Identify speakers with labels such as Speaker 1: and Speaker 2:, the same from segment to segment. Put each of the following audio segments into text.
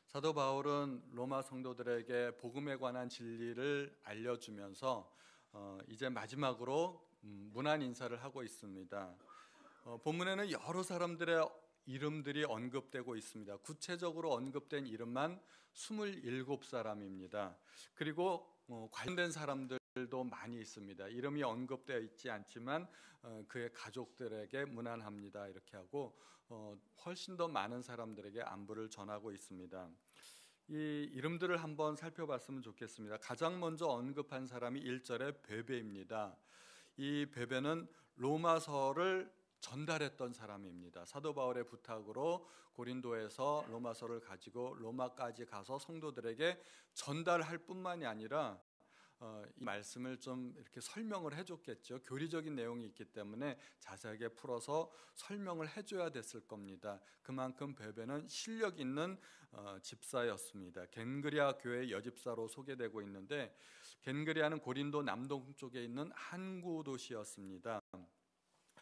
Speaker 1: 사도 바울은 로마 성도들에게 복음에 관한 진리를 알려주면서 이제 마지막으로 문안 인사를 하고 있습니다. 본문에는 여러 사람들의 이름들이 언급되고 있습니다. 구체적으로 언급된 이름만 27사람입니다. 그리고 관련된 사람들도 많이 있습니다. 이름이 언급되어 있지 않지만 그의 가족들에게 문안합니다 이렇게 하고 훨씬 더 많은 사람들에게 안부를 전하고 있습니다. 이 이름들을 한번 살펴봤으면 좋겠습니다. 가장 먼저 언급한 사람이 1절의 베베입니다. 이 베베는 로마서를 전달했던 사람입니다. 사도 바울의 부탁으로 고린도에서 로마서를 가지고 로마까지 가서 성도들에게 전달할 뿐만이 아니라 이 말씀을 좀 이렇게 설명을 해줬겠죠. 교리적인 내용이 있기 때문에 자세하게 풀어서 설명을 해줘야 됐을 겁니다. 그만큼 베베는 실력 있는 집사였습니다. 겐그리아 교회 여집사로 소개되고 있는데, 겐그리아는 고린도 남동쪽에 있는 항구 도시였습니다.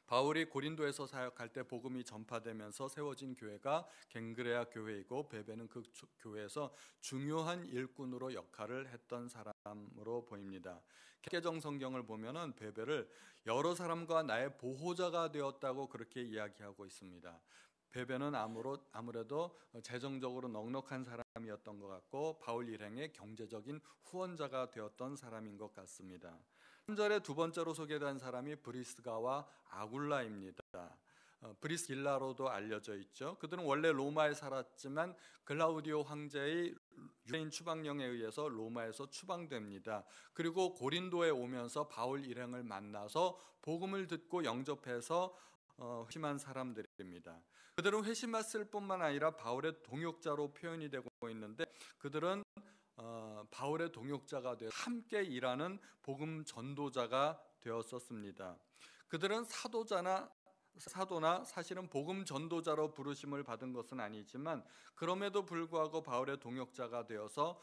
Speaker 1: 바울이 고린도에서 사역할 때 복음이 전파되면서 세워진 교회가 겐그레아 교회이고, 베베는 그 교회에서 중요한 일꾼으로 역할을 했던 사람으로 보입니다. 개정 성경을 보면은 베베를 여러 사람과 나의 보호자가 되었다고 그렇게 이야기하고 있습니다. 베베는 아무래도 재정적으로 넉넉한 사람이었던 것 같고 바울 일행의 경제적인 후원자가 되었던 사람인 것 같습니다. 3절에 두 번째로 소개된 사람이 브리스가와 아굴라입니다. 브리스길라로도 알려져 있죠. 그들은 원래 로마에 살았지만 글라우디오 황제의 유대인 추방령에 의해서 로마에서 추방됩니다. 그리고 고린도에 오면서 바울 일행을 만나서 복음을 듣고 영접해서 회심한 사람들입니다. 그들은 회심했을 뿐만 아니라 바울의 동역자로 표현이 되고 있는데, 그들은 바울의 동역자가 되어 함께 일하는 복음 전도자가 되었었습니다. 그들은 사도나 사실은 복음 전도자로 부르심을 받은 것은 아니지만 그럼에도 불구하고 바울의 동역자가 되어서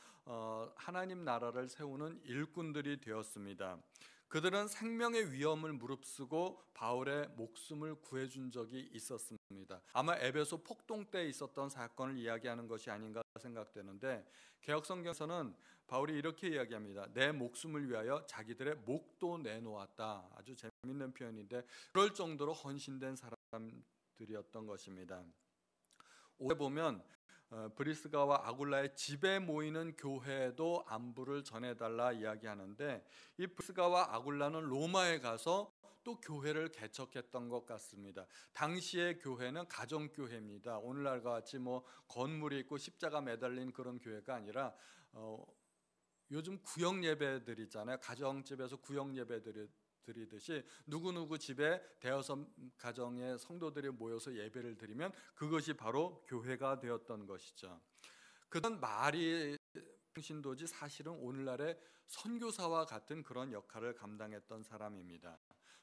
Speaker 1: 하나님 나라를 세우는 일꾼들이 되었습니다. 그들은 생명의 위험을 무릅쓰고 바울의 목숨을 구해준 적이 있었습니다. 아마 에베소 폭동 때 있었던 사건을 이야기하는 것이 아닌가 생각되는데, 개역성경에서는 바울이 이렇게 이야기합니다. 내 목숨을 위하여 자기들의 목도 내놓았다. 아주 재밌는 표현인데 그럴 정도로 헌신된 사람들이었던 것입니다. 5에 보면 브리스가와 아굴라의 집에 모이는 교회도 안부를 전해달라 이야기하는데, 이 브리스가와 아굴라는 로마에 가서 또 교회를 개척했던 것 같습니다. 당시의 교회는 가정교회입니다. 오늘날과 같이 건물이 있고 십자가 매달린 그런 교회가 아니라 요즘 구역 예배드리잖아요. 가정집에서 구역 예배드리듯이 누구누구 집에 대여섯 가정의 성도들이 모여서 예배를 드리면 그것이 바로 교회가 되었던 것이죠. 그런 말이 신도지 사실은 오늘날의 선교사와 같은 그런 역할을 감당했던 사람입니다.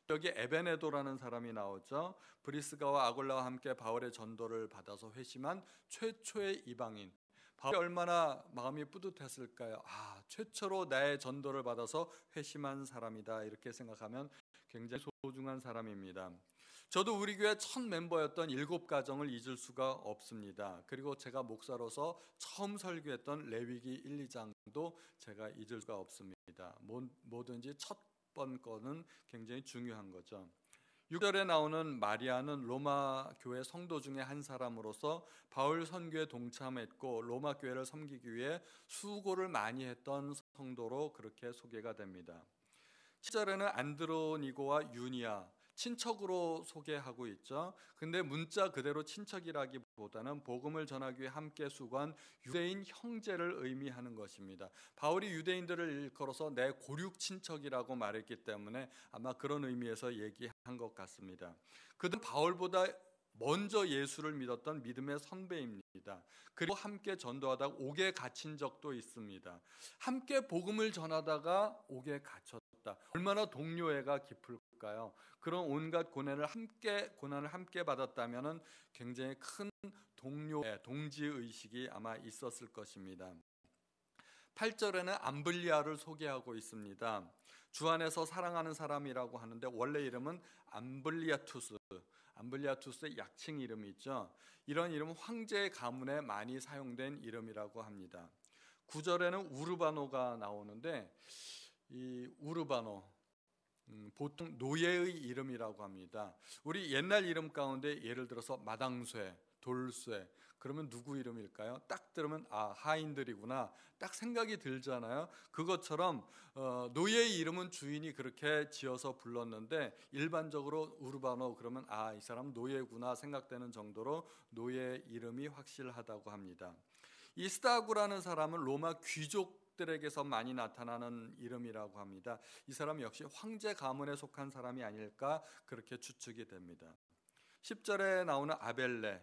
Speaker 1: 여기 에베네도라는 사람이 나오죠. 브리스가와 아굴라와 함께 바울의 전도를 받아서 회심한 최초의 이방인. 바울이 얼마나 마음이 뿌듯했을까요? 최초로 나의 전도를 받아서 회심한 사람이다 이렇게 생각하면 굉장히 소중한 사람입니다. 저도 우리 교회 첫 멤버였던 7가정을 잊을 수가 없습니다. 그리고 제가 목사로서 처음 설교했던 레위기 1, 2장도 제가 잊을 수가 없습니다. 뭐든지 첫 번 거는 굉장히 중요한 거죠. 6절에 나오는 마리아는 로마 교회 성도 중에 한 사람으로서 바울 선교에 동참했고 로마 교회를 섬기기 위해 수고를 많이 했던 성도로 그렇게 소개가 됩니다. 7절에는 안드로니고와 유니아, 친척으로 소개하고 있죠. 근데 문자 그대로 친척이라기보다는 복음을 전하기 위해 함께 수고한 유대인 형제를 의미하는 것입니다. 바울이 유대인들을 일컬어서 내 고륙 친척이라고 말했기 때문에 아마 그런 의미에서 얘기한 것 같습니다. 그들은 바울보다 먼저 예수를 믿었던 믿음의 선배입니다. 그리고 함께 전도하다가 옥에 갇힌 적도 있습니다. 함께 복음을 전하다가 옥에 갇혔다. 얼마나 동료애가 깊을까요? 그런 온갖 고난을 함께 받았다면 굉장히 큰 동지의식이 아마 있었을 것입니다. 8절에는 암블리아를 소개하고 있습니다. 주 안에서 사랑하는 사람이라고 하는데 원래 이름은 암블리아투스. 암블리아투스의 약칭 이름이죠. 이런 이름은 황제의 가문에 많이 사용된 이름이라고 합니다. 9절에는 우르바노가 나오는데 이 우르바노 보통 노예의 이름이라고 합니다. 우리 옛날 이름 가운데 예를 들어서 마당쇠, 돌쇠 그러면 누구 이름일까요? 딱 들으면 하인들이구나 딱 생각이 들잖아요. 그것처럼 노예의 이름은 주인이 그렇게 지어서 불렀는데 일반적으로 우르바노 그러면 이 사람 노예구나 생각되는 정도로 노예 이름이 확실하다고 합니다. 이 스타구라는 사람은 로마 귀족들에게서 많이 나타나는 이름이라고 합니다. 이 사람 역시 황제 가문에 속한 사람이 아닐까 그렇게 추측이 됩니다. 10절에 나오는 아벨레,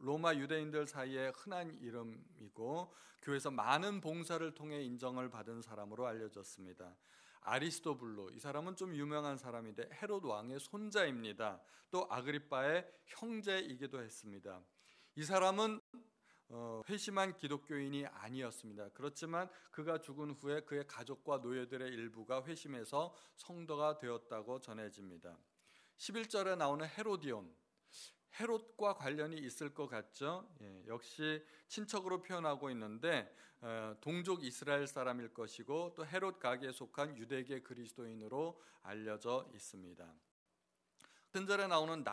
Speaker 1: 로마 유대인들 사이에 흔한 이름이고 교회에서 많은 봉사를 통해 인정을 받은 사람으로 알려졌습니다. 아리스토블로, 이 사람은 좀 유명한 사람인데 헤롯 왕의 손자입니다. 또 아그리빠의 형제이기도 했습니다. 이 사람은 회심한 기독교인이 아니었습니다. 그렇지만 그가 죽은 후에 그의 가족과 노예들의 일부가 회심해서 성도가 되었다고 전해집니다. 11절에 나오는 헤로디온, 헤롯과 관련이 있을 것 같죠. 역시 친척으로 표현하고 있는데 동족 이스라엘 사람일 것이고 또 헤롯 가게에 속한 유대계 그리스도인으로 알려져 있습니다. 10절에 나오는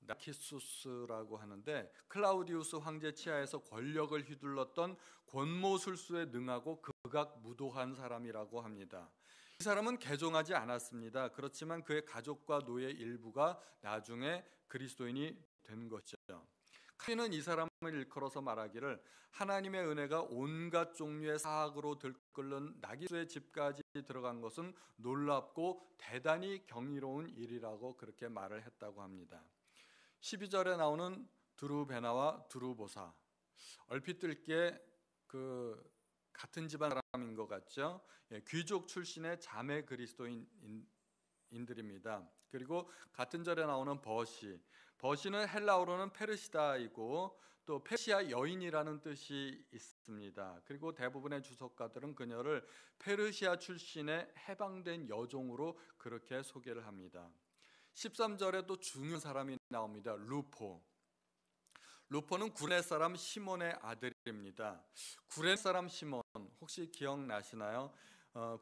Speaker 1: 나키수스라고 하는데 클라우디우스 황제 치하에서 권력을 휘둘렀던 권모술수에 능하고 극악무도한 사람이라고 합니다. 이 사람은 개종하지 않았습니다. 그렇지만 그의 가족과 노예 일부가 나중에 그리스도인이 된 것이죠. 칼빈은 이 사람을 일컬어서 말하기를 하나님의 은혜가 온갖 종류의 사악으로 들끓는 나기수의 집까지 들어간 것은 놀랍고 대단히 경이로운 일이라고 그렇게 말을 했다고 합니다. 12절에 나오는 드루베나와 드루보사, 얼핏 들기에 같은 집안 사람인 것 같죠. 귀족 출신의 자매 그리스도인들입니다. 그리고 같은 절에 나오는 버시는 헬라어로는 페르시다이고 또 페르시아 여인이라는 뜻이 있습니다. 그리고 대부분의 주석가들은 그녀를 페르시아 출신의 해방된 여종으로 그렇게 소개를 합니다. 13절에 또 중요한 사람이 나옵니다. 루포는 구레네 사람 시몬의 아들입니다. 구레네 사람 시몬 혹시 기억나시나요?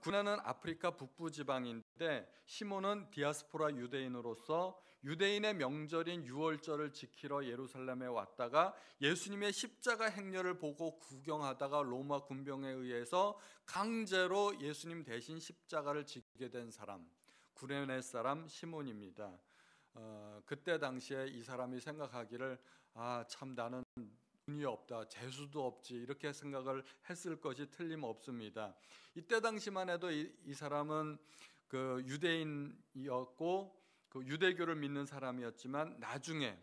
Speaker 1: 구레네는 아프리카 북부 지방인데 시몬은 디아스포라 유대인으로서 유대인의 명절인 유월절을 지키러 예루살렘에 왔다가 예수님의 십자가 행렬을 보고 구경하다가 로마 군병에 의해서 강제로 예수님 대신 십자가를 지게 된 사람, 구레네 사람 시몬입니다. 그때 당시에 이 사람이 생각하기를 참 나는 돈이 없다, 재수도 없지 이렇게 생각을 했을 것이 틀림없습니다. 이때 당시만 해도 이 사람은 그 유대인이었고 그 유대교를 믿는 사람이었지만 나중에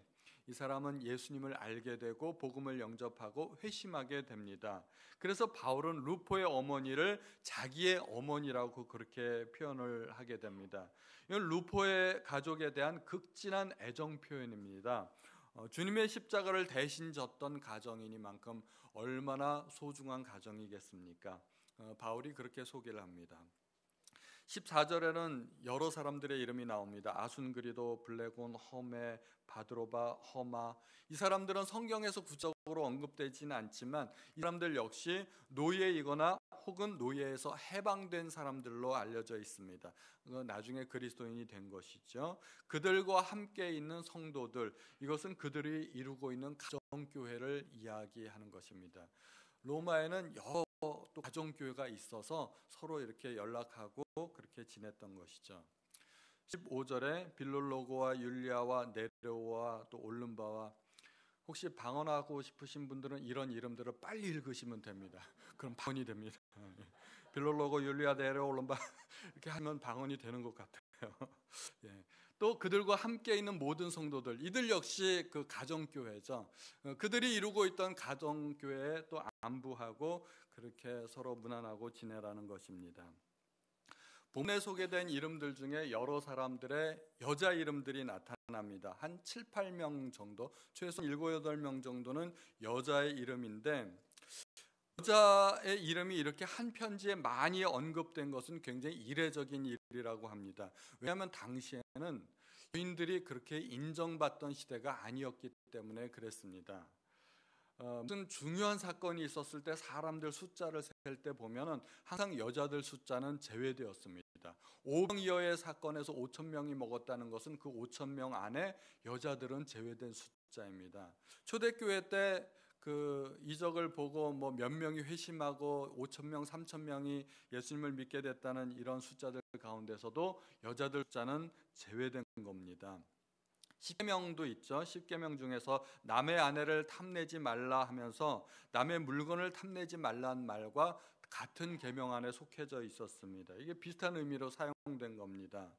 Speaker 1: 이 사람은 예수님을 알게 되고 복음을 영접하고 회심하게 됩니다. 그래서 바울은 루포의 어머니를 자기의 어머니라고 그렇게 표현을 하게 됩니다. 이건 루포의 가족에 대한 극진한 애정 표현입니다. 주님의 십자가를 대신 졌던 가정이니만큼 얼마나 소중한 가정이겠습니까? 바울이 그렇게 소개를 합니다. 14절에는 여러 사람들의 이름이 나옵니다. 아순그리도, 블레곤, 허메, 바드로바, 허마. 이 사람들은 성경에서 구체적으로 언급되지는 않지만 이 사람들 역시 노예이거나 혹은 노예에서 해방된 사람들로 알려져 있습니다. 나중에 그리스도인이 된 것이죠. 그들과 함께 있는 성도들, 이것은 그들이 이루고 있는 가정교회를 이야기하는 것입니다. 로마에는 여러 또 가정교회가 있어서 서로 이렇게 연락하고 그렇게 지냈던 것이죠. 15절에 빌롤로고와 율리아와 네레오와 또 올름바와, 혹시 방언하고 싶으신 분들은 이런 이름들을 빨리 읽으시면 됩니다. 그럼 방언이 됩니다. 빌롤로고, 율리아, 네레오, 올름바 이렇게 하면 방언이 되는 것 같아요. 또 그들과 함께 있는 모든 성도들, 이들 역시 그 가정교회죠. 그들이 이루고 있던 가정교회에 또 안부하고 그렇게 서로 문안하고 지내라는 것입니다. 본문에 소개된 이름들 중에 여러 사람들의 여자 이름들이 나타납니다. 한 7, 8명 정도, 최소 7, 8명 정도는 여자의 이름인데, 여자의 이름이 이렇게 한 편지에 많이 언급된 것은 굉장히 이례적인 일이라고 합니다. 왜냐하면 당시에는 교인들이 그렇게 인정받던 시대가 아니었기 때문에 그랬습니다. 무슨 중요한 사건이 있었을 때 사람들 숫자를 셀 때 보면은 항상 여자들 숫자는 제외되었습니다. 5명 이하의 사건에서 5천 명이 먹었다는 것은 그 5천 명 안에 여자들은 제외된 숫자입니다. 초대교회 때 그 이적을 보고 뭐 몇 명이 회심하고 5천 명, 3천 명이 예수님을 믿게 됐다는 이런 숫자들 가운데서도 여자들 숫자는 제외된 겁니다. 10계명도 있죠. 10계명 중에서 남의 아내를 탐내지 말라 하면서 남의 물건을 탐내지 말라는 말과 같은 계명 안에 속해져 있었습니다. 이게 비슷한 의미로 사용된 겁니다.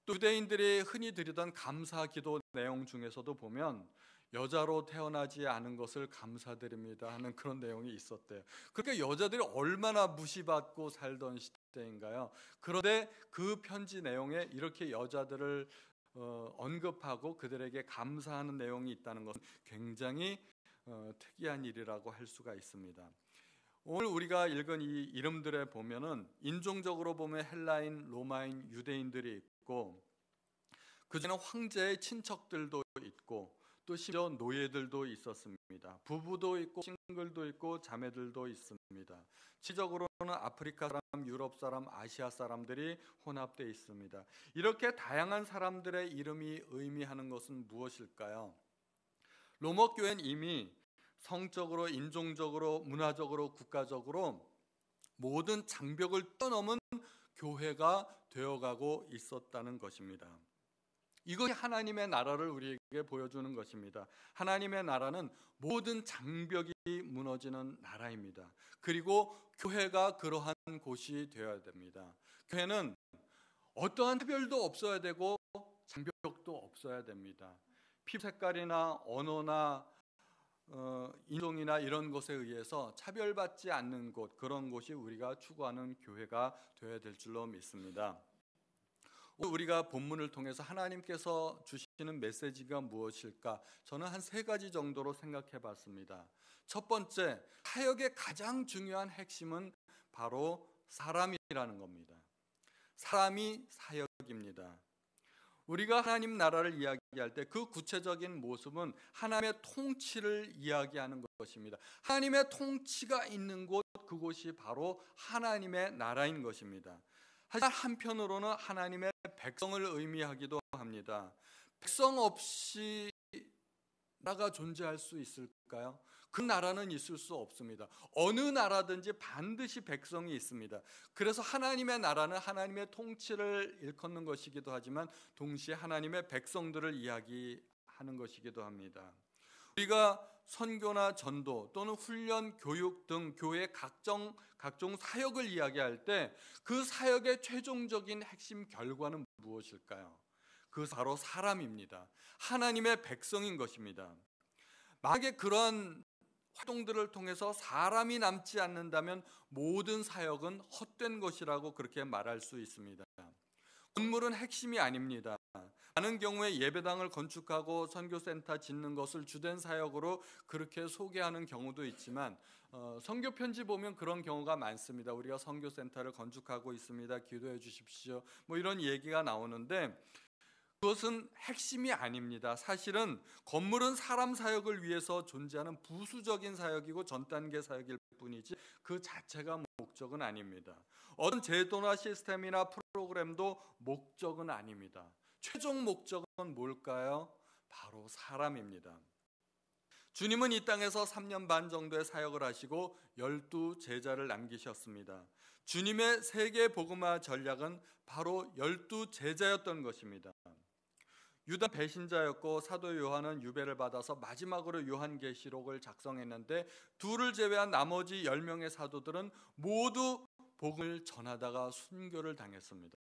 Speaker 1: 또 유대인들이 흔히 드리던 감사 기도 내용 중에서도 보면 여자로 태어나지 않은 것을 감사드립니다 하는 그런 내용이 있었대요. 그러니까 여자들이 얼마나 무시받고 살던 시대인가요? 그런데 그 편지 내용에 이렇게 여자들을 언급하고 그들에게 감사하는 내용이 있다는 것은 굉장히 특이한 일이라고 할 수가 있습니다. 오늘 우리가 읽은 이 이름들에 보면은 인종적으로 보면 헬라인, 로마인, 유대인들이 있고 그중에는 황제의 친척들도 있고 또 심지어 노예들도 있었습니다. 부부도 있고 싱글도 있고 자매들도 있습니다. 지적으로는 아프리카 사람, 유럽 사람, 아시아 사람들이 혼합되어 있습니다. 이렇게 다양한 사람들의 이름이 의미하는 것은 무엇일까요? 로마 교회는 이미 성적으로, 인종적으로, 문화적으로, 국가적으로 모든 장벽을 뛰어넘은 교회가 되어가고 있었다는 것입니다. 이것이 하나님의 나라를 우리에게 보여주는 것입니다. 하나님의 나라는 모든 장벽이 무너지는 나라입니다. 그리고 교회가 그러한 곳이 되어야 됩니다. 교회는 어떠한 차별도 없어야 되고 장벽도 없어야 됩니다. 피부 색깔이나 언어나 인종이나 이런 것에 의해서 차별받지 않는 곳, 그런 곳이 우리가 추구하는 교회가 되어야 될 줄로 믿습니다. 우리가 본문을 통해서 하나님께서 주시는 메시지가 무엇일까? 저는 한 3가지 정도로 생각해 봤습니다. 첫 번째, 사역의 가장 중요한 핵심은 바로 사람이라는 겁니다. 사람이 사역입니다. 우리가 하나님 나라를 이야기할 때 그 구체적인 모습은 하나님의 통치를 이야기하는 것입니다. 하나님의 통치가 있는 곳, 그곳이 바로 하나님의 나라인 것입니다. 하지만 한편으로는 하나님의 백성을 의미하기도 합니다. 백성 없이 나라가 존재할 수 있을까요? 그 나라는 있을 수 없습니다. 어느 나라든지 반드시 백성이 있습니다. 그래서 하나님의 나라는 하나님의 통치를 일컫는 것이기도 하지만 동시에 하나님의 백성들을 이야기하는 것이기도 합니다. 우리가 선교나 전도 또는 훈련, 교육 등 교회의 각종 사역을 이야기할 때 그 사역의 최종적인 핵심 결과는 무엇일까요? 그 바로 사람입니다. 하나님의 백성인 것입니다. 만약에 그러한 활동들을 통해서 사람이 남지 않는다면 모든 사역은 헛된 것이라고 그렇게 말할 수 있습니다. 건물은 핵심이 아닙니다. 많은 경우에 예배당을 건축하고 선교센터 짓는 것을 주된 사역으로 그렇게 소개하는 경우도 있지만 선교 편지 보면 그런 경우가 많습니다. 우리가 선교센터를 건축하고 있습니다. 기도해 주십시오. 뭐 이런 얘기가 나오는데 그것은 핵심이 아닙니다. 사실은 건물은 사람 사역을 위해서 존재하는 부수적인 사역이고 전 단계 사역일 뿐이지 그 자체가 목적은 아닙니다. 어떤 제도나 시스템이나 프로그램도 목적은 아닙니다. 최종 목적은 뭘까요? 바로 사람입니다. 주님은 이 땅에서 3년 반 정도의 사역을 하시고 12제자를 남기셨습니다. 주님의 세계 복음화 전략은 바로 12제자였던 것입니다. 유다 배신자였고 사도 요한은 유배를 받아서 마지막으로 요한계시록을 작성했는데 둘을 제외한 나머지 10명의 사도들은 모두 복음을 전하다가 순교를 당했습니다.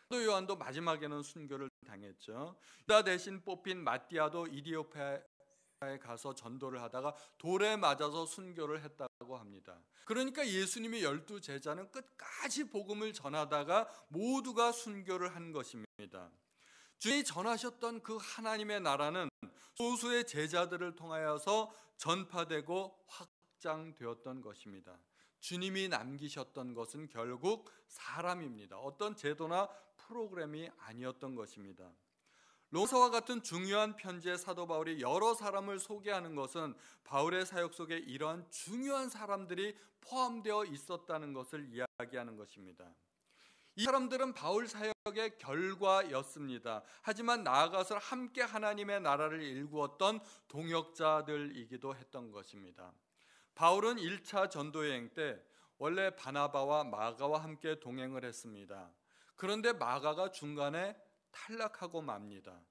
Speaker 1: 사도 요한도 마지막에는 순교를 당했죠. 유다 대신 뽑힌 마띠아도 이디오피아에 가서 전도를 하다가 돌에 맞아서 순교를 했다고 합니다. 그러니까 예수님의 12제자는 끝까지 복음을 전하다가 모두가 순교를 한 것입니다. 주님이 전하셨던 그 하나님의 나라는 소수의 제자들을 통하여서 전파되고 확장되었던 것입니다. 주님이 남기셨던 것은 결국 사람입니다. 어떤 제도나 프로그램이 아니었던 것입니다. 로마서와 같은 중요한 편지의 사도 바울이 여러 사람을 소개하는 것은 바울의 사역 속에 이러한 중요한 사람들이 포함되어 있었다는 것을 이야기하는 것입니다. 이 사람들은 바울 사역의 결과였습니다. 하지만 나아가서 함께 하나님의 나라를 일구었던 동역자들이기도 했던 것입니다. 바울은 1차 전도여행 때 원래 바나바와 마가와 함께 동행을 했습니다. 그런데 마가가 중간에 탈락하고 맙니다.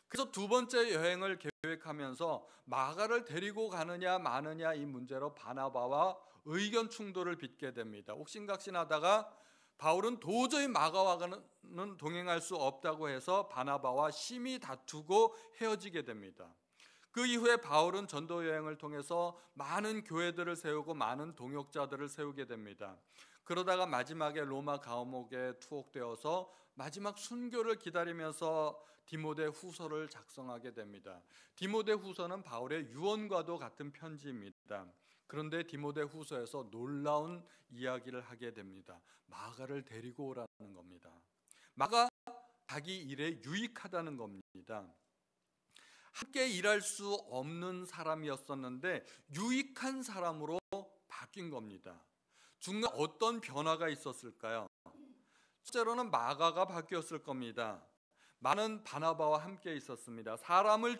Speaker 1: 그래서 두 번째 여행을 계획하면서 마가를 데리고 가느냐 마느냐 이 문제로 바나바와 의견 충돌을 빚게 됩니다. 옥신각신하다가 바울은 도저히 마가와는 동행할 수 없다고 해서 바나바와 심히 다투고 헤어지게 됩니다. 그 이후에 바울은 전도 여행을 통해서 많은 교회들을 세우고 많은 동역자들을 세우게 됩니다. 그러다가 마지막에 로마 감옥에 투옥되어서 마지막 순교를 기다리면서 디모데 후서를 작성하게 됩니다. 디모데 후서는 바울의 유언과도 같은 편지입니다. 그런데 디모데 후서에서 놀라운 이야기를 하게 됩니다. 마가를 데리고 오라는 겁니다. 마가 자기 일에 유익하다는 겁니다. 함께 일할 수 없는 사람이었었는데 유익한 사람으로 바뀐 겁니다. 중간 어떤 변화가 있었을까요? 첫째로는 마가가 바뀌었을 겁니다. 많은 바나바와 함께 있었습니다. 사람을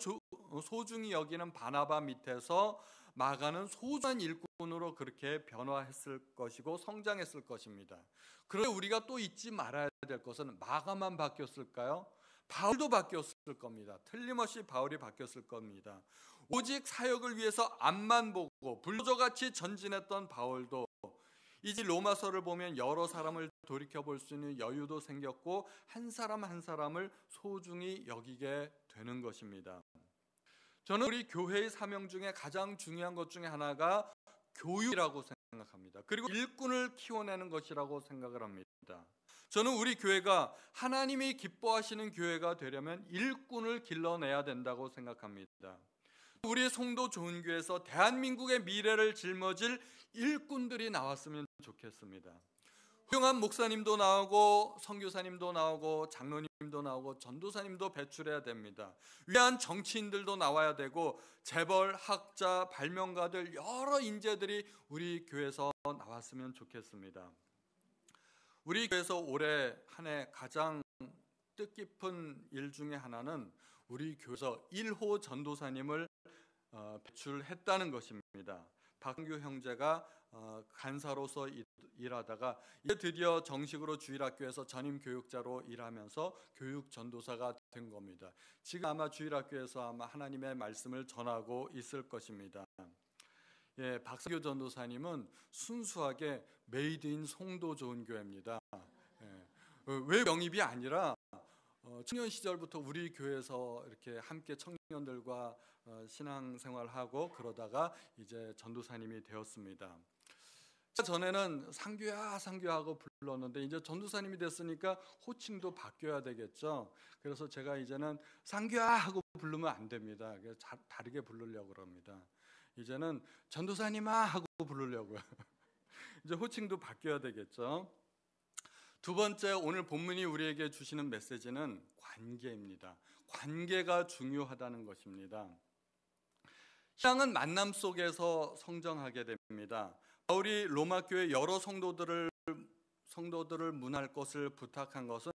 Speaker 1: 소중히 여기는 바나바 밑에서 마가는 소중한 일꾼으로 그렇게 변화했을 것이고 성장했을 것입니다. 그런데 우리가 또 잊지 말아야 될 것은 마가만 바뀌었을까요? 바울도 바뀌었을 겁니다. 틀림없이 바울이 바뀌었을 겁니다. 오직 사역을 위해서 앞만 보고 불도저같이 전진했던 바울도 이제 로마서를 보면 여러 사람을 돌이켜볼 수 있는 여유도 생겼고 한 사람 한 사람을 소중히 여기게 되는 것입니다. 저는 우리 교회의 사명 중에 가장 중요한 것 중에 하나가 교육이라고 생각합니다. 그리고 일꾼을 키워내는 것이라고 생각을 합니다. 저는 우리 교회가 하나님이 기뻐하시는 교회가 되려면 일꾼을 길러내야 된다고 생각합니다. 우리 송도 좋은 교회에서 대한민국의 미래를 짊어질 일꾼들이 나왔으면 좋겠습니다. 훌륭한 목사님도 나오고 선교사님도 나오고 장로님도 나오고 전도사님도 배출해야 됩니다. 위대한 정치인들도 나와야 되고 재벌, 학자, 발명가들 여러 인재들이 우리 교회에서 나왔으면 좋겠습니다. 우리 교회에서 올해 한 해 가장 뜻깊은 일 중에 하나는 우리 교회에서 1호 전도사님을 배출했다는 것입니다. 박규 형제가 간사로서 일하다가 이제 드디어 정식으로 주일학교에서 전임 교육자로 일하면서 교육 전도사가 된 겁니다. 지금 아마 주일학교에서 아마 하나님의 말씀을 전하고 있을 것입니다. 예, 박규 전도사님은 순수하게 메이드 인 송도 좋은 교회입니다. 예, 왜 영입이 아니라 청년 시절부터 우리 교회에서 이렇게 함께 청년들과 신앙생활하고 그러다가 이제 전도사님이 되었습니다. 전에는 상규야 상규하고 불렀는데 이제 전도사님이 됐으니까 호칭도 바뀌어야 되겠죠. 그래서 제가 이제는 상규야 하고 부르면 안 됩니다. 그래서 다르게 부르려고 그럽니다. 이제는 전도사님아 하고 부르려고요. 이제 호칭도 바뀌어야 되겠죠. 두 번째, 오늘 본문이 우리에게 주시는 메시지는 관계입니다. 관계가 중요하다는 것입니다. 신앙은 만남 속에서 성장하게 됩니다. 바울이 로마 교회 여러 성도들을 문할 것을 부탁한 것은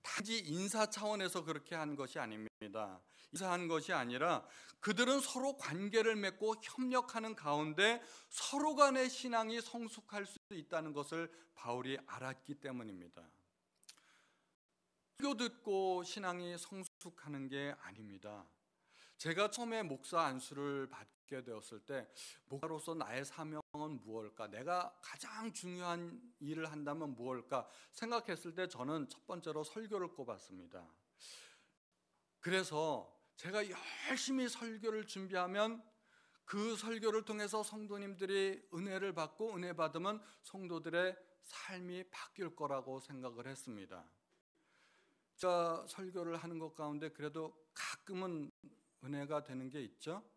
Speaker 1: 단지 인사 차원에서 그렇게 한 것이 아닙니다. 인사한 것이 아니라 그들은 서로 관계를 맺고 협력하는 가운데 서로 간의 신앙이 성숙할 수 있다는 것을 바울이 알았기 때문입니다. 설교 듣고 신앙이 성숙하는 게 아닙니다. 제가 처음에 목사 안수를 받게 되었을 때 목사로서 나의 사명은 무엇일까? 내가 가장 중요한 일을 한다면 무엇일까? 생각했을 때 저는 첫 번째로 설교를 꼽았습니다. 그래서 제가 열심히 설교를 준비하면 그 설교를 통해서 성도님들이 은혜를 받고 은혜 받으면 성도들의 삶이 바뀔 거라고 생각을 했습니다. 제가 설교를 하는 것 가운데 그래도 가끔은 은혜가 되는 게 있죠?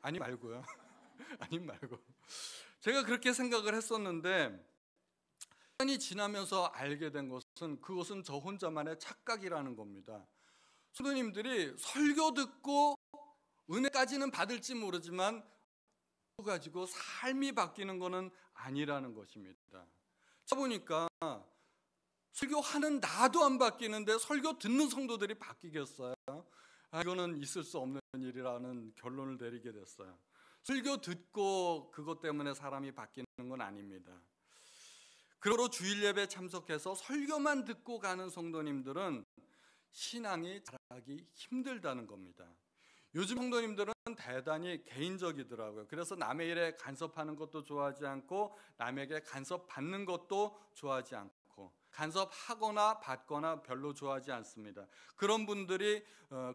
Speaker 1: 아니 말고요. 아니 말고. 제가 그렇게 생각을 했었는데 시간이 지나면서 알게 된 것은 그것은 저 혼자만의 착각이라는 겁니다. 성도님들이 설교 듣고 은혜까지는 받을지 모르지만 가지고 삶이 바뀌는 것은 아니라는 것입니다. 보니까 설교하는 나도 안 바뀌는데 설교 듣는 성도들이 바뀌겠어요? 이거는 있을 수 없는 일이라는 결론을 내리게 됐어요. 설교 듣고 그것 때문에 사람이 바뀌는 건 아닙니다. 그러므로 주일 예배 참석해서 설교만 듣고 가는 성도님들은 신앙이 자라기 힘들다는 겁니다. 요즘 성도님들은 대단히 개인적이더라고요. 그래서 남의 일에 간섭하는 것도 좋아하지 않고 남에게 간섭받는 것도 좋아하지 않고 간섭하거나 받거나 별로 좋아하지 않습니다. 그런 분들이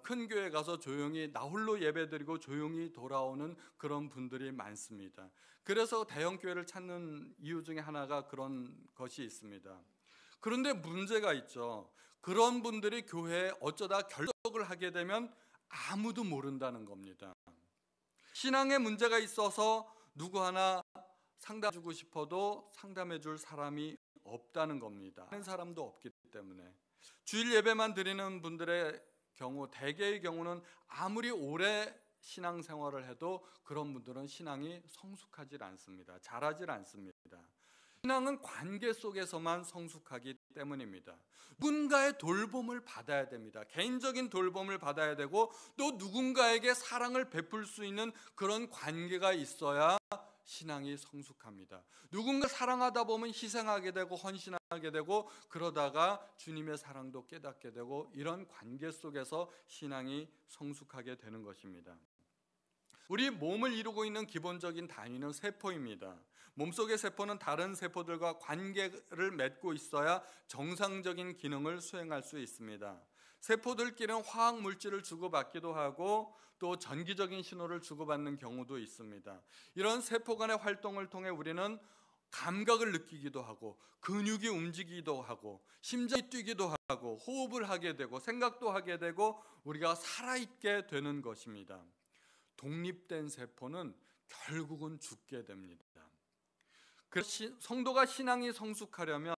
Speaker 1: 큰 교회 가서 조용히 나 홀로 예배드리고 조용히 돌아오는 그런 분들이 많습니다. 그래서 대형 교회를 찾는 이유 중에 하나가 그런 것이 있습니다. 그런데 문제가 있죠. 그런 분들이 교회에 어쩌다 결석을 하게 되면 아무도 모른다는 겁니다. 신앙에 문제가 있어서 누구 하나 상담해 주고 싶어도 상담해 줄 사람이 없다는 겁니다. 하는 사람도 없기 때문에 주일 예배만 드리는 분들의 경우 대개의 경우는 아무리 오래 신앙생활을 해도 그런 분들은 신앙이 성숙하지 않습니다. 자라질 않습니다. 신앙은 관계 속에서만 성숙하기 때문입니다. 누군가의 돌봄을 받아야 됩니다. 개인적인 돌봄을 받아야 되고 또 누군가에게 사랑을 베풀 수 있는 그런 관계가 있어야 신앙이 성숙합니다. 누군가 사랑하다 보면 희생하게 되고 헌신하게 되고 그러다가 주님의 사랑도 깨닫게 되고 이런 관계 속에서 신앙이 성숙하게 되는 것입니다. 우리 몸을 이루고 있는 기본적인 단위는 세포입니다. 몸속의 세포는 다른 세포들과 관계를 맺고 있어야 정상적인 기능을 수행할 수 있습니다. 세포들끼리는 화학 물질을 주고받기도 하고 또 전기적인 신호를 주고받는 경우도 있습니다. 이런 세포 간의 활동을 통해 우리는 감각을 느끼기도 하고 근육이 움직이기도 하고 심장이 뛰기도 하고 호흡을 하게 되고 생각도 하게 되고 우리가 살아있게 되는 것입니다. 독립된 세포는 결국은 죽게 됩니다. 그래서 성도가 신앙이 성숙하려면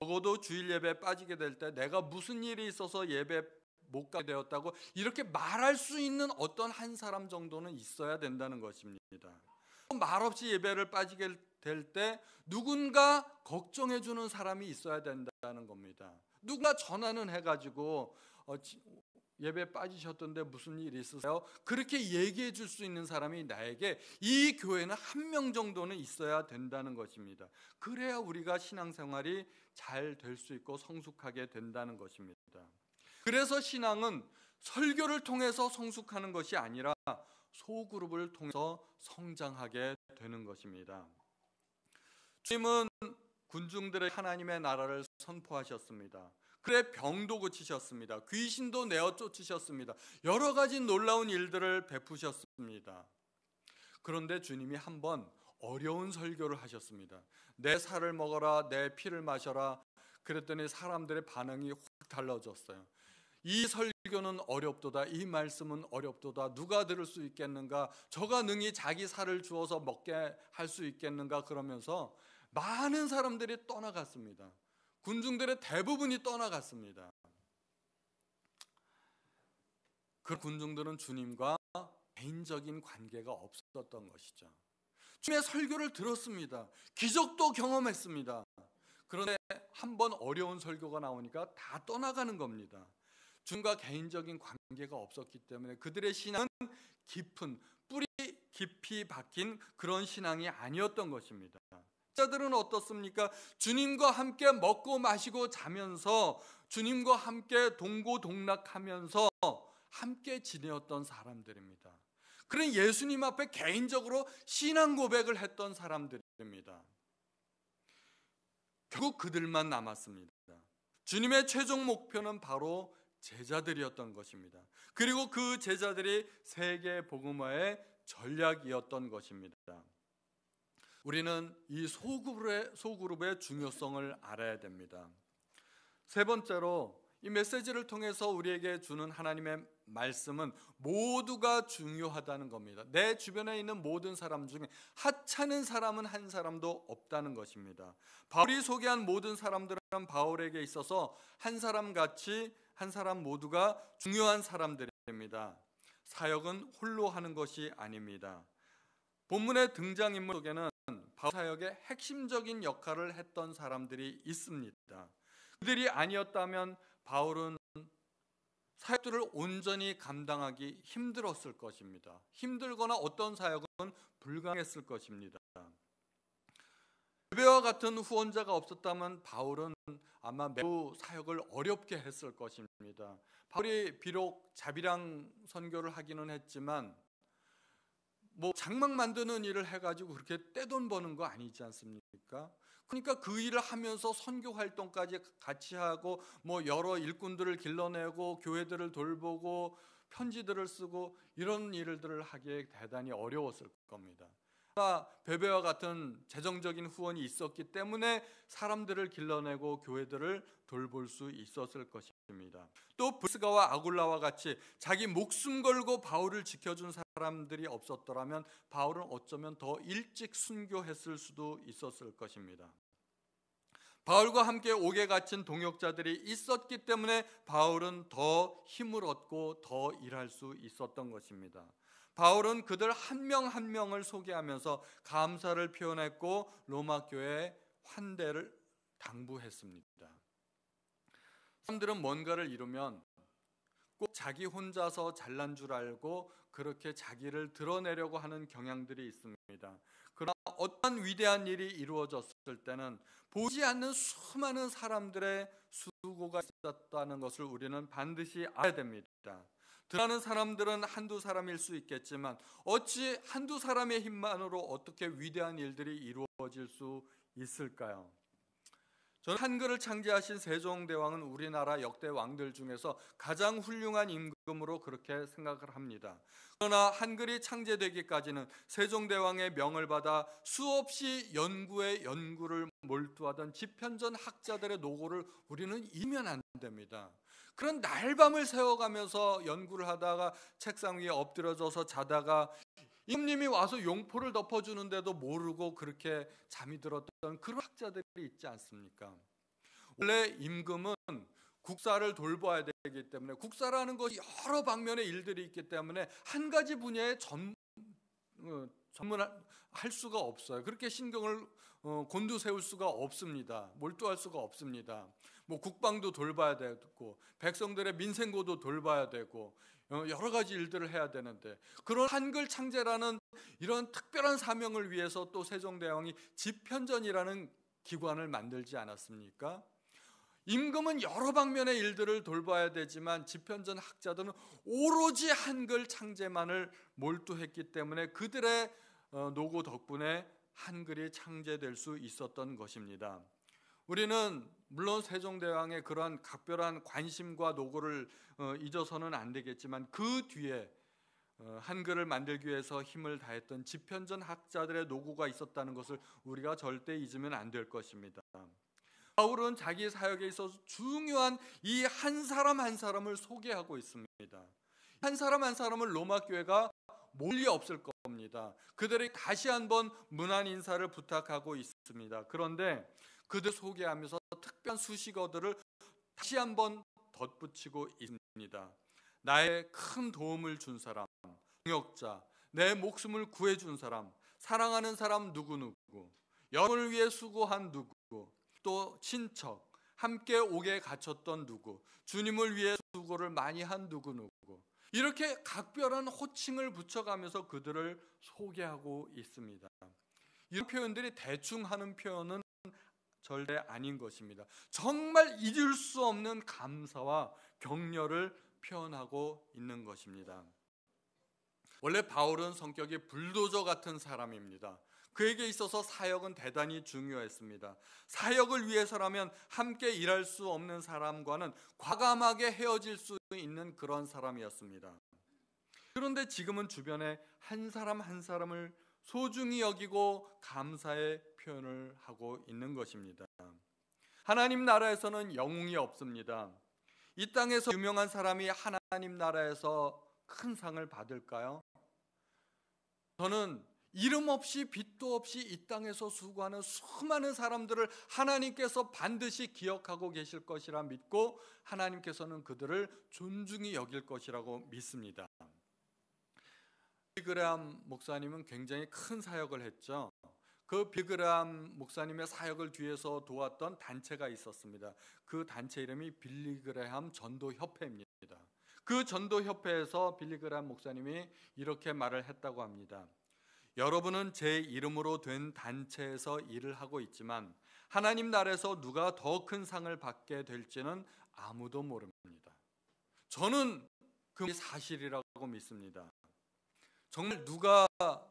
Speaker 1: 적어도 주일 예배에 빠지게 될 때 내가 무슨 일이 있어서 예배 못 가게 되었다고 이렇게 말할 수 있는 어떤 한 사람 정도는 있어야 된다는 것입니다. 말없이 예배를 빠지게 될 때 누군가 걱정해 주는 사람이 있어야 된다는 겁니다. 누군가 전화는 해가지고 예배 빠지셨던데 무슨 일 있으세요? 그렇게 얘기해 줄 수 있는 사람이 나에게 이 교회는 한 명 정도는 있어야 된다는 것입니다. 그래야 우리가 신앙생활이 잘 될 수 있고 성숙하게 된다는 것입니다. 그래서 신앙은 설교를 통해서 성숙하는 것이 아니라 소그룹을 통해서 성장하게 되는 것입니다. 주님은 군중들의 하나님의 나라를 선포하셨습니다. 그래 병도 고치셨습니다. 귀신도 내어 쫓으셨습니다. 여러 가지 놀라운 일들을 베푸셨습니다. 그런데 주님이 한번 어려운 설교를 하셨습니다. 내 살을 먹어라, 내 피를 마셔라. 그랬더니 사람들의 반응이 확 달라졌어요. 이 설교는 어렵도다. 이 말씀은 어렵도다. 누가 들을 수 있겠는가? 저가 능히 자기 살을 주어서 먹게 할 수 있겠는가? 그러면서 많은 사람들이 떠나갔습니다. 군중들의 대부분이 떠나갔습니다. 그 군중들은 주님과 개인적인 관계가 없었던 것이죠. 주님의 설교를 들었습니다. 기적도 경험했습니다. 그런데 한번 어려운 설교가 나오니까 다 떠나가는 겁니다. 주님과 개인적인 관계가 없었기 때문에 그들의 신앙은 깊은 뿌리 깊이 박힌 그런 신앙이 아니었던 것입니다. 자들은 어떻습니까? 주님과 함께 먹고 마시고 자면서 주님과 함께 동고동락하면서 함께 지내었던 사람들입니다. 그런 예수님 앞에 개인적으로 신앙 고백을 했던 사람들입니다. 결국 그들만 남았습니다. 주님의 최종 목표는 바로 제자들이었던 것입니다. 그리고 그 제자들이 세계 복음화의 전략이었던 것입니다. 우리는 이 소그룹의 중요성을 알아야 됩니다. 세 번째로 이 메시지를 통해서 우리에게 주는 하나님의 말씀은 모두가 중요하다는 겁니다. 내 주변에 있는 모든 사람 중에 하찮은 사람은 한 사람도 없다는 것입니다. 바울이 소개한 모든 사람들은 바울에게 있어서 한 사람 같이 한 사람 모두가 중요한 사람들입니다. 사역은 홀로 하는 것이 아닙니다. 본문의 등장인물 속에는 바울 사역의 핵심적인 역할을 했던 사람들이 있습니다. 그들이 아니었다면 바울은 사역들을 온전히 감당하기 힘들었을 것입니다. 힘들거나 어떤 사역은 불가능했을 것입니다. 베베와 같은 후원자가 없었다면 바울은 아마 매우 사역을 어렵게 했을 것입니다. 바울이 비록 자비랑 선교를 하기는 했지만 장막 만드는 일을 해가지고 그렇게 떼돈 버는 거 아니지 않습니까? 그러니까 그 일을 하면서 선교 활동까지 같이 하고 여러 일꾼들을 길러내고 교회들을 돌보고 편지들을 쓰고 이런 일들을 하기에 대단히 어려웠을 겁니다. 베베와 같은 재정적인 후원이 있었기 때문에 사람들을 길러내고 교회들을 돌볼 수 있었을 것입니다. 또 브리스가와 아굴라와 같이 자기 목숨 걸고 바울을 지켜준 사람들이 없었더라면 바울은 어쩌면 더 일찍 순교했을 수도 있었을 것입니다. 바울과 함께 옥에 갇힌 동역자들이 있었기 때문에 바울은 더 힘을 얻고 더 일할 수 있었던 것입니다. 바울은 그들 한 명 한 명을 소개하면서 감사를 표현했고 로마 교회의 환대를 당부했습니다. 사람들은 뭔가를 이루면 꼭 자기 혼자서 잘난 줄 알고 그렇게 자기를 드러내려고 하는 경향들이 있습니다. 그러나 어떤 위대한 일이 이루어졌을 때는 보지 않는 수많은 사람들의 수고가 있었다는 것을 우리는 반드시 알아야 됩니다. 드러나는 사람들은 한두 사람일 수 있겠지만 어찌 한두 사람의 힘만으로 어떻게 위대한 일들이 이루어질 수 있을까요? 저는 한글을 창제하신 세종대왕은 우리나라 역대 왕들 중에서 가장 훌륭한 임금으로 그렇게 생각을 합니다. 그러나 한글이 창제되기까지는 세종대왕의 명을 받아 수없이 연구에 연구를 몰두하던 집현전 학자들의 노고를 우리는 잊으면 안 됩니다. 그런 날밤을 새워가면서 연구를 하다가 책상 위에 엎드려져서 자다가 임금님이 와서 용포를 덮어주는데도 모르고 그렇게 잠이 들었던 그런 학자들이 있지 않습니까? 원래 임금은 국사를 돌봐야 되기 때문에 국사라는 것이 여러 방면의 일들이 있기 때문에 한 가지 분야에 전문할 수가 없어요. 그렇게 신경을 곤두세울 수가 없습니다. 몰두할 수가 없습니다. 국방도 돌봐야 되고 백성들의 민생고도 돌봐야 되고 여러 가지 일들을 해야 되는데 그런 한글 창제라는 이런 특별한 사명을 위해서 또 세종대왕이 집현전이라는 기관을 만들지 않았습니까? 임금은 여러 방면의 일들을 돌봐야 되지만 집현전 학자들은 오로지 한글 창제만을 몰두했기 때문에 그들의 노고 덕분에 한글이 창제될 수 있었던 것입니다. 우리는 물론 세종대왕의 그러한 각별한 관심과 노고를 잊어서는 안 되겠지만 그 뒤에 한글을 만들기 위해서 힘을 다했던 집현전 학자들의 노고가 있었다는 것을 우리가 절대 잊으면 안 될 것입니다. 바울은 자기 사역에 있어서 중요한 이 한 사람 한 사람을 소개하고 있습니다. 한 사람 한 사람을 로마 교회가 모를 리 없을 겁니다. 그들에게 다시 한번 문안 인사를 부탁하고 있습니다. 그런데 그들 소개하면서 특별한 수식어들을 다시 한번 덧붙이고 있습니다. 나의 큰 도움을 준 사람, 동역자, 내 목숨을 구해준 사람, 사랑하는 사람 누구누구, 영혼을 위해 수고한 누구, 또 친척, 함께 옥에 갇혔던 누구, 주님을 위해 수고를 많이 한 누구누구, 이렇게 각별한 호칭을 붙여가면서 그들을 소개하고 있습니다. 이런 표현들이 대충 하는 표현은 절대 아닌 것입니다. 정말 잊을 수 없는 감사와 격려를 표현하고 있는 것입니다. 원래 바울은 성격이 불도저 같은 사람입니다. 그에게 있어서 사역은 대단히 중요했습니다. 사역을 위해서라면 함께 일할 수 없는 사람과는 과감하게 헤어질 수 있는 그런 사람이었습니다. 그런데 지금은 주변에 한 사람 한 사람을 소중히 여기고 감사의 표현을 하고 있는 것입니다. 하나님 나라에서는 영웅이 없습니다. 이 땅에서 유명한 사람이 하나님 나라에서 큰 상을 받을까요? 저는 이름 없이 빚도 없이 이 땅에서 수고하는 수많은 사람들을 하나님께서 반드시 기억하고 계실 것이라 믿고 하나님께서는 그들을 존중히 여길 것이라고 믿습니다. 빌리그람 목사님은 굉장히 큰 사역을 했죠. 그 빌리그람 목사님의 사역을 뒤에서 도왔던 단체가 있었습니다. 그 단체 이름이 빌리그람 전도협회입니다. 그 전도협회에서 빌리그람 목사님이 이렇게 말을 했다고 합니다. 여러분은 제 이름으로 된 단체에서 일을 하고 있지만 하나님 나라에서 누가 더 큰 상을 받게 될지는 아무도 모릅니다. 저는 그 사실이라고 믿습니다. 정말 누가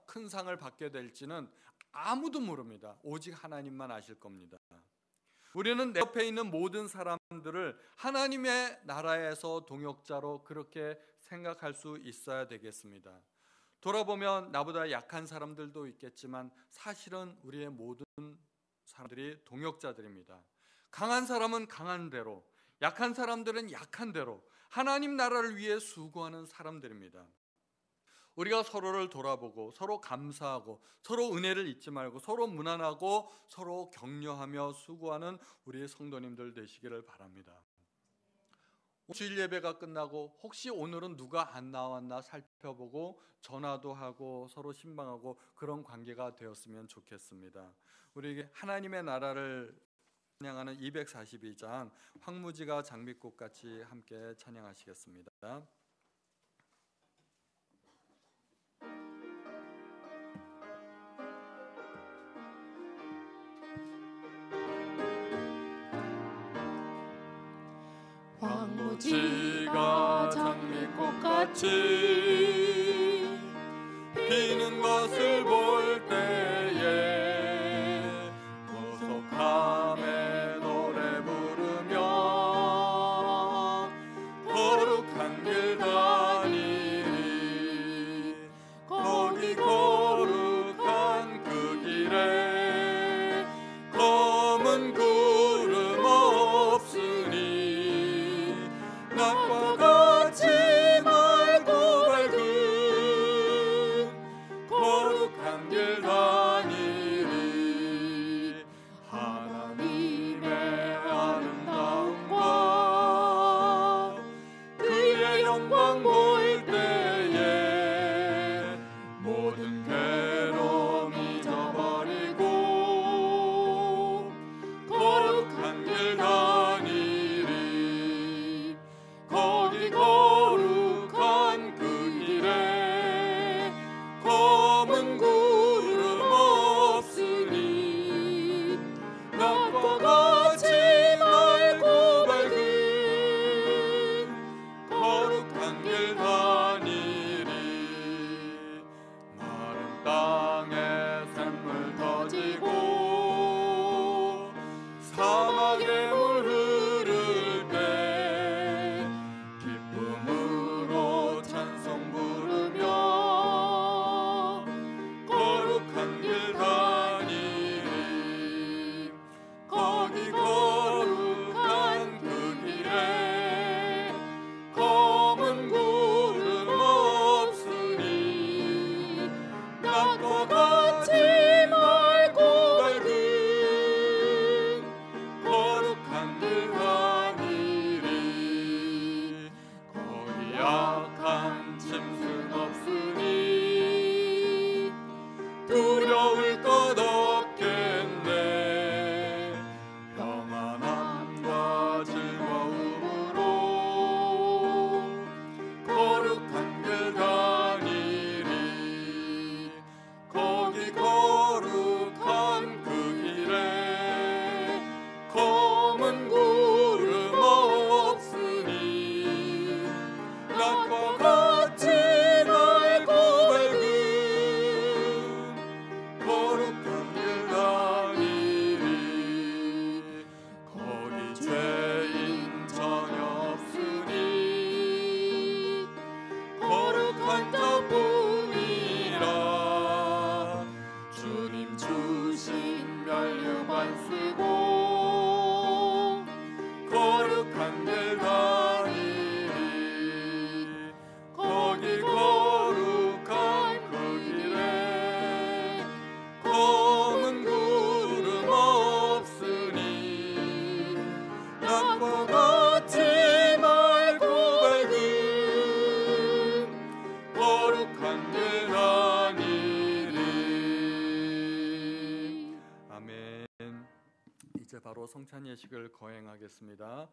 Speaker 1: 큰 상을 받게 될지는 아무도 모릅니다. 오직 하나님만 아실 겁니다. 우리는 내 옆에 있는 모든 사람들을 하나님의 나라에서 동역자로 그렇게 생각할 수 있어야 되겠습니다. 돌아보면 나보다 약한 사람들도 있겠지만 사실은 우리의 모든 사람들이 동역자들입니다. 강한 사람은 강한 대로, 약한 사람들은 약한 대로 하나님 나라를 위해 수고하는 사람들입니다. 우리가 서로를 돌아보고 서로 감사하고 서로 은혜를 잊지 말고 서로 무난하고 서로 격려하며 수고하는 우리 성도님들 되시기를 바랍니다. 주일 예배가 끝나고 혹시 오늘은 누가 안 나왔나 살펴보고 전화도 하고 서로 신방하고 그런 관계가 되었으면 좋겠습니다. 우리 하나님의 나라를 찬양하는 242장 황무지가 장미꽃 같이 함께 찬양하시겠습니다.
Speaker 2: 황무지가 장미꽃같이 피는 것을 볼 때에 구속함에 노래 부르며 거룩한 길 다니리. 거기 거룩한 그 길에 검은 구름 없으니 낮과 같이 맑고 밝은 거룩한 길 다니리. 하나님의 아름다움과 그의 영광 볼 때에 모든 괴로움 잊어버리고 거룩한 길 다니리. 거기 거룩한 그 길에 검은 구름 없으니 낮과 같이 맑고 밝은 거룩한 길 다니리. 마른 땅에 샘물 터지고 사막에 물 흐를 때 기쁨으로 찬송 부르며 거룩한 길 다니리. 거기 거룩한 그 길에 검은 구름 없으니 낮과 같이 맑고 밝은 거룩한 길 다니리. 거기 약한 짐승 없으니 두려울 것 없겠네. 평안함과 즐거움으로 거룩한 길 다니리. 거기 거룩한 그 길에 검은 구름 없으니 낮과 같이 맑고 밝은 거룩한 길 다니리. 거기 죄인 전혀 없으니 거룩한 자뿐이라. 주님 주신 면류관 쓰고 거룩한 길 다니리. 거룩한 일 아니리.
Speaker 1: 아멘. 이제 바로 성찬 예식을 거행하겠습니다.